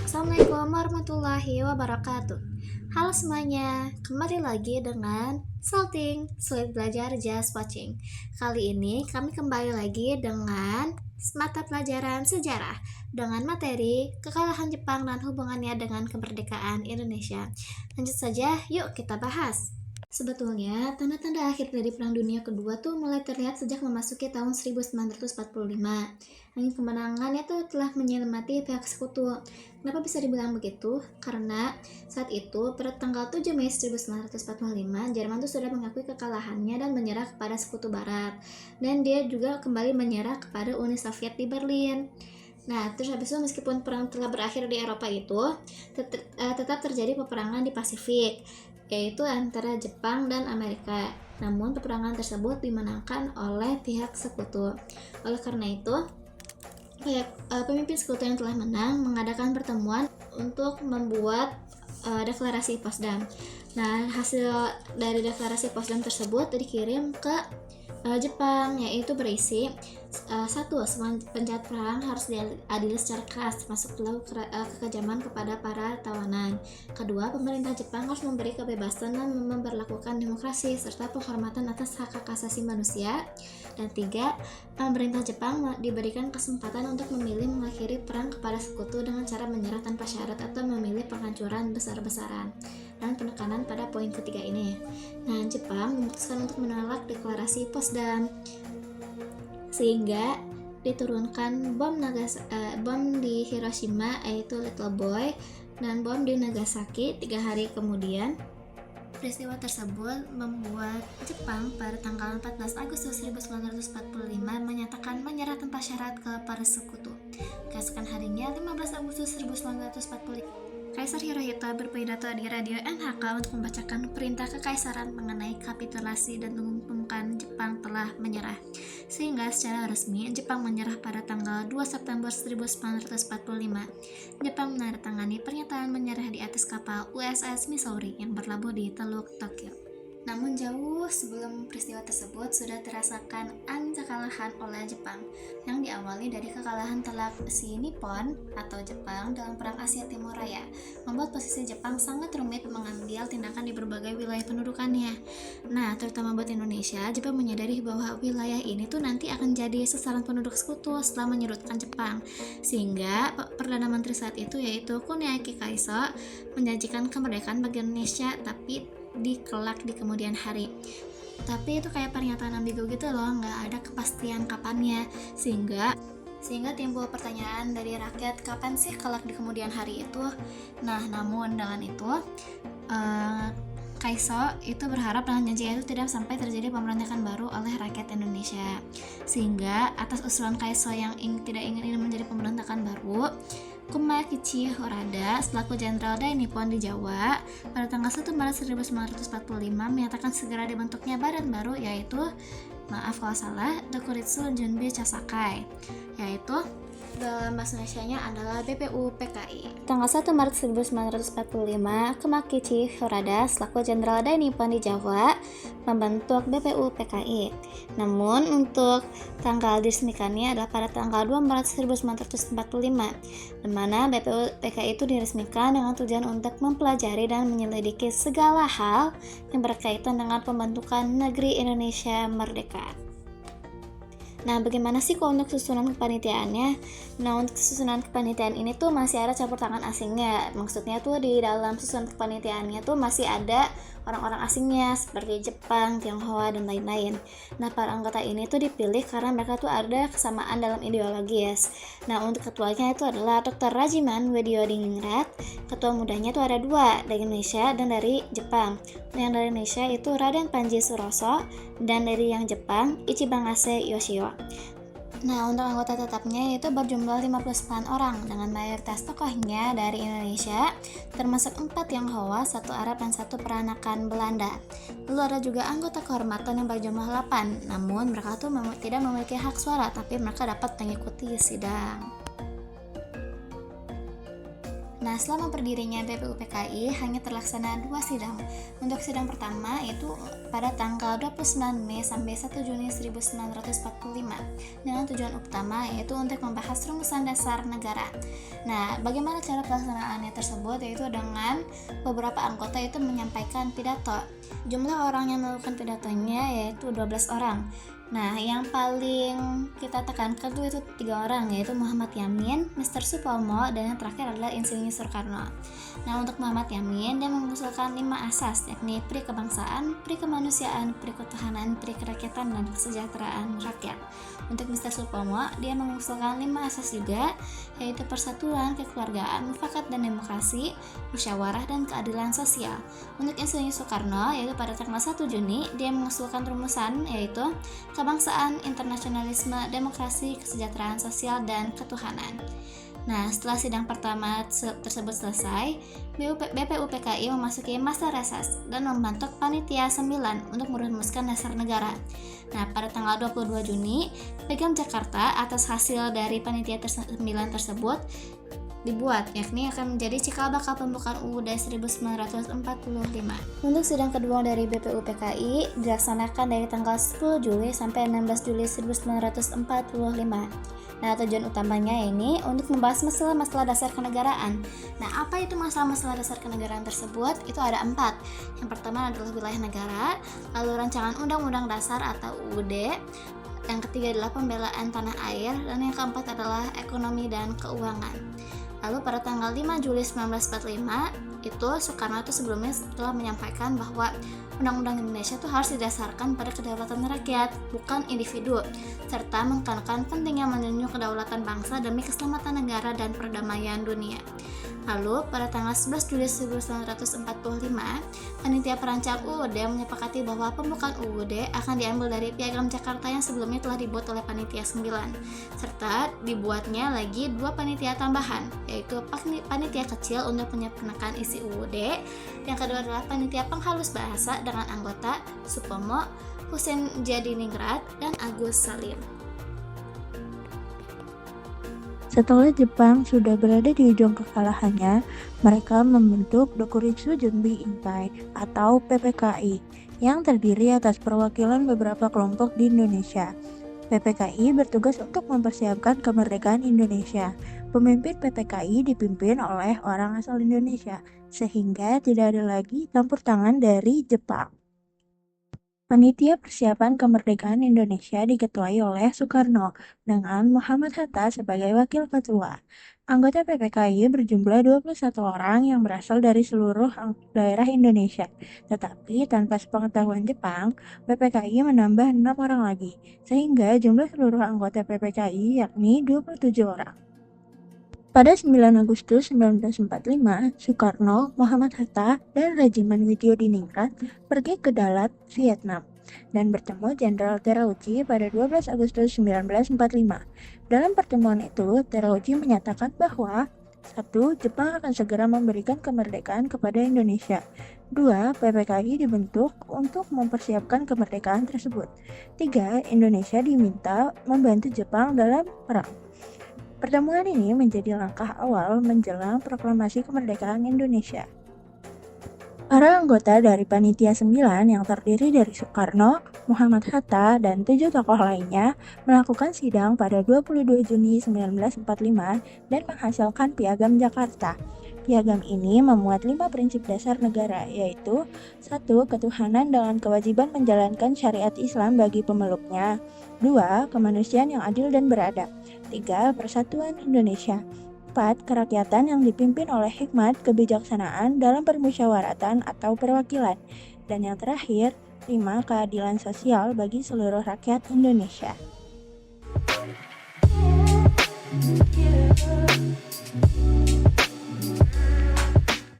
Assalamualaikum warahmatullahi wabarakatuh. Halo semuanya, kembali lagi dengan Salting Sulit Belajar Just Watching. Kali ini kami kembali lagi dengan mata pelajaran sejarah dengan materi kekalahan Jepang dan hubungannya dengan kemerdekaan Indonesia. Lanjut saja, yuk kita bahas. Sebetulnya, tanda-tanda akhir dari Perang Dunia Kedua tuh mulai terlihat sejak memasuki tahun 1945. Angin kemenangannya tuh telah menyelamati pihak sekutu. Kenapa bisa dibilang begitu? Karena saat itu, pada tanggal 7 Mei 1945, Jerman tuh sudah mengakui kekalahannya dan menyerah kepada sekutu barat. Dan dia juga kembali menyerah kepada Uni Soviet di Berlin. Nah, terus habis itu meskipun perang telah berakhir di Eropa itu, tetap terjadi peperangan di Pasifik, yaitu antara Jepang dan Amerika. Namun peperangan tersebut dimenangkan oleh pihak sekutu. Oleh karena itu, pemimpin sekutu yang telah menang mengadakan pertemuan untuk membuat deklarasi Potsdam. Nah, hasil dari deklarasi Potsdam tersebut dikirim ke Jepang, yaitu berisi satu, semua penjahat perang harus diadili secara keras, termasuk kekejaman kepada para tawanan. Kedua, pemerintah Jepang harus memberi kebebasan dan memperlakukan demokrasi serta penghormatan atas hak asasi manusia. Dan tiga, pemerintah Jepang diberikan kesempatan untuk memilih mengakhiri perang kepada sekutu dengan cara menyerah tanpa syarat atau memilih penghancuran besar-besaran. Dan penekanan pada poin ketiga ini. Nah, Jepang memutuskan untuk menolak deklarasi Potsdam, sehingga diturunkan bom di Hiroshima, yaitu Little Boy, dan bom di Nagasaki 3 hari kemudian. Peristiwa tersebut membuat Jepang pada tanggal 14 Agustus 1945 menyatakan menyerah tanpa syarat ke para sekutu. Keesokan harinya, 15 Agustus 1945, Kaisar Hirohito berpidato di radio NHK untuk membacakan perintah kekaisaran mengenai kapitulasi dan mengumumkan Jepang telah menyerah. Sehingga secara resmi Jepang menyerah pada tanggal 2 September 1945. Jepang menandatangani pernyataan menyerah di atas kapal USS Missouri yang berlabuh di Teluk Tokyo. Namun jauh sebelum peristiwa tersebut sudah terasakan angin kekalahan oleh Jepang yang diawali dari kekalahan telak si Nippon atau Jepang dalam Perang Asia Timur Raya, membuat posisi Jepang sangat rumit mengambil tindakan di berbagai wilayah pendudukannya. Nah, terutama buat Indonesia, Jepang menyadari bahwa wilayah ini tuh nanti akan jadi sasaran penduduk sekutu setelah menyerudkan Jepang. Sehingga Perdana Menteri saat itu, yaitu Kuniaki Kaiso, menjanjikan kemerdekaan bagi Indonesia tapi dikelak di kemudian hari. Tapi itu kayak pernyataan ambigu gitu loh, nggak ada kepastian kapannya, sehingga timbul pertanyaan dari rakyat, kapan sih kelak di kemudian hari itu. Nah, namun dengan itu Kaiso itu berharap dengan janji itu tidak sampai terjadi pemberontakan baru oleh rakyat Indonesia. Sehingga atas usulan Kaiso yang tidak ingin ini menjadi pemberontakan baru, Kumakichi Horada selaku Jenderal Dai Nippon di Jawa pada tanggal 1 Maret 1945 menyatakan segera dibentuknya badan baru, yaitu, maaf kalau salah, Dokuritsu Junbi Chasakai, yaitu dalam bahasa Indonesianya adalah BPU-PKI. Tanggal 1 Maret 1945, Kumakichi Horada selaku Jenderal Dai Nippon di Jawa membentuk BPU-PKI. Namun untuk tanggal diresmikannya adalah pada tanggal 2 Maret 1945, di mana BPU-PKI itu diresmikan dengan tujuan untuk mempelajari dan menyelidiki segala hal yang berkaitan dengan pembentukan negeri Indonesia merdeka. Nah, bagaimana sih kok untuk susunan kepanitiaannya? Nah, untuk susunan kepanitiaan ini tuh masih ada campur tangan asingnya. Maksudnya tuh di dalam susunan kepanitiaannya tuh masih ada orang-orang asingnya seperti Jepang, Tionghoa, dan lain-lain. Nah, para anggota ini tuh dipilih karena mereka tuh ada kesamaan dalam ideologi, yes. Nah, untuk ketuanya itu adalah Dr. Rajiman Widyodingrat. Ketua mudanya tuh ada 2, dari Indonesia dan dari Jepang. Nah, yang dari Indonesia itu Raden Panji Suroso, dan dari yang Jepang Ichibangase Yoshio. Nah, untuk anggota tetapnya yaitu berjumlah 59 orang dengan mayoritas tokohnya dari Indonesia, termasuk 4 Tionghoa, 1 Arab, dan 1 peranakan Belanda. Lalu ada juga anggota kehormatan yang berjumlah 8, namun mereka tuh tidak memiliki hak suara, tapi mereka dapat mengikuti sidang. Nah, selama berdirinya BPUPKI hanya terlaksana 2 sidang. Untuk sidang pertama itu pada tanggal 29 Mei sampai 1 Juni 1945 dengan tujuan utama yaitu untuk membahas rumusan dasar negara. Nah, bagaimana cara pelaksanaannya tersebut yaitu dengan beberapa anggota itu menyampaikan pidato. Jumlah orang yang melakukan pidatonya yaitu 12 orang. Nah, yang paling kita tekankan itu 3 orang, yaitu Muhammad Yamin, Mr. Supomo, dan yang terakhir adalah Insinyur Soekarno. Nah, untuk Muhammad Yamin, dia mengusulkan 5 asas, yakni pri kebangsaan, pri kemanusiaan, pri ketuhanan, pri kerakyatan, dan kesejahteraan rakyat. Untuk Mr. Supomo, dia mengusulkan 5 asas juga, yaitu persatuan, kekeluargaan, mufakat dan demokrasi, musyawarah, dan keadilan sosial. Untuk Insinyur Soekarno, yaitu pada tanggal 1 Juni, dia mengusulkan rumusan, yaitu kebangsaan, internasionalisme, demokrasi, kesejahteraan sosial, dan ketuhanan. Nah, setelah sidang pertama tersebut selesai, BPUPKI memasuki masa reses dan membentuk Panitia 9 untuk merumuskan dasar negara. Nah, pada tanggal 22 Juni, Piagam Jakarta atas hasil dari Panitia 9 tersebut dibuat, yakni akan menjadi cikal bakal pembukaan UUD 1945. Untuk sidang kedua dari BPUPKI dilaksanakan dari tanggal 10 Juli sampai 16 Juli 1945. Nah, tujuan utamanya ini untuk membahas masalah-masalah dasar kenegaraan. Nah, apa itu masalah-masalah dasar kenegaraan tersebut? Itu ada 4. Yang pertama adalah wilayah negara, lalu rancangan undang-undang dasar atau UUD, yang ketiga adalah pembelaan tanah air, dan yang keempat adalah ekonomi dan keuangan. Lalu pada tanggal 5 Juli 1945 itu Soekarno itu sebelumnya telah menyampaikan bahwa Undang-Undang Indonesia itu harus didasarkan pada kedaulatan rakyat, bukan individu, serta menekankan pentingnya menjunjung kedaulatan bangsa demi keselamatan negara dan perdamaian dunia. Lalu pada tanggal 11 Juli 1945, Panitia Perancang UUD menyepakati bahwa pembukaan UUD akan diambil dari Piagam Jakarta yang sebelumnya telah dibuat oleh Panitia 9, serta dibuatnya lagi 2 panitia tambahan, yaitu panitia kecil untuk menyempurnakan isi UUD, yang kedua adalah panitia penghalus bahasa dengan anggota Supomo, Husein Jadiningrat, dan Agus Salim. Setelah Jepang sudah berada di ujung kekalahannya, mereka membentuk Dokuritsu Junbi Intai atau PPKI yang terdiri atas perwakilan beberapa kelompok di Indonesia. PPKI bertugas untuk mempersiapkan kemerdekaan Indonesia. Pemimpin PPKI dipimpin oleh orang asal Indonesia, sehingga tidak ada lagi campur tangan dari Jepang. Panitia Persiapan Kemerdekaan Indonesia diketuai oleh Soekarno dengan Muhammad Hatta sebagai wakil ketua. Anggota PPKI berjumlah 21 orang yang berasal dari seluruh daerah Indonesia. Tetapi tanpa sepengetahuan Jepang, PPKI menambah 6 orang lagi, sehingga jumlah seluruh anggota PPKI yakni 27 orang. Pada 9 Agustus 1945, Soekarno, Muhammad Hatta, dan Regimen Widyodiningrat pergi ke Dalat, Vietnam, dan bertemu Jenderal Terauchi pada 12 Agustus 1945. Dalam pertemuan itu, Terauchi menyatakan bahwa 1. Jepang akan segera memberikan kemerdekaan kepada Indonesia. 2. PPKI dibentuk untuk mempersiapkan kemerdekaan tersebut. 3. Indonesia diminta membantu Jepang dalam perang. Pertemuan ini menjadi langkah awal menjelang proklamasi kemerdekaan Indonesia. Para anggota dari Panitia 9 yang terdiri dari Soekarno, Muhammad Hatta, dan 7 tokoh lainnya melakukan sidang pada 22 Juni 1945 dan menghasilkan Piagam Jakarta. Piagam ini memuat 5 prinsip dasar negara, yaitu 1. Ketuhanan dengan kewajiban menjalankan syariat Islam bagi pemeluknya. 2. Kemanusiaan yang adil dan beradab. 3. Persatuan Indonesia. 4. Kerakyatan yang dipimpin oleh hikmat kebijaksanaan dalam permusyawaratan atau perwakilan. Dan yang terakhir, 5. Keadilan sosial bagi seluruh rakyat Indonesia.